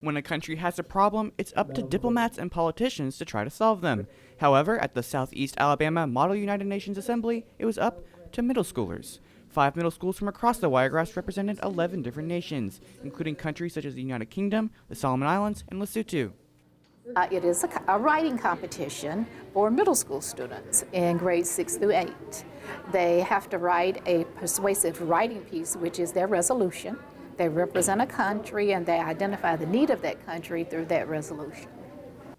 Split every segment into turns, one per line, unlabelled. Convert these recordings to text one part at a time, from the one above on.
When a country has a problem, it's up to diplomats and politicians to try to solve them. However, at the Southeast Alabama Model United Nations Assembly, it was up to middle schoolers. 5 middle schools from across the Wiregrass represented 11 different nations, including countries such as the United Kingdom, the Solomon Islands, and Lesotho.
It is a writing competition for middle school students in grades 6 through 8. They have to write a persuasive writing piece, which is their resolution. They represent a country and they identify the need of that country through that resolution.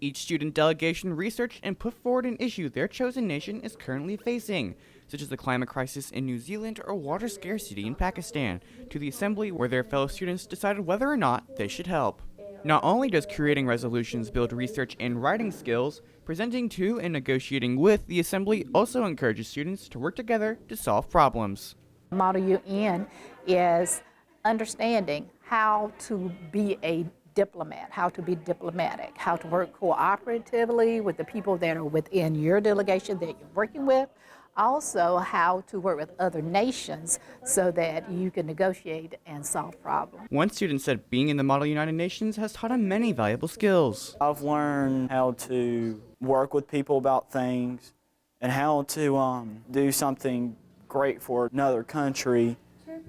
Each student delegation researched and put forward an issue their chosen nation is currently facing, such as the climate crisis in New Zealand or water scarcity in Pakistan, to the assembly where their fellow students decided whether or not they should help. Not only does creating resolutions build research and writing skills, presenting to and negotiating with the assembly also encourages students to work together to solve problems.
Model UN is understanding how to be a diplomat, how to be diplomatic, how to work cooperatively with the people that are within your delegation that you're working with, also how to work with other nations so that you can negotiate and solve problems.
One student said being in the Model United Nations has taught him many valuable skills.
I've learned how to work with people about things and how to do something great for another country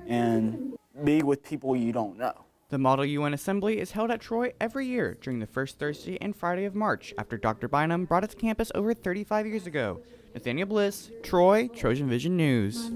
and be with people you don't know.
The Model UN Assembly is held at Troy every year during the first Thursday and Friday of March after Dr. Bynum brought it to campus over 35 years ago. Nathaniel Bliss, Troy, TrojanVision News.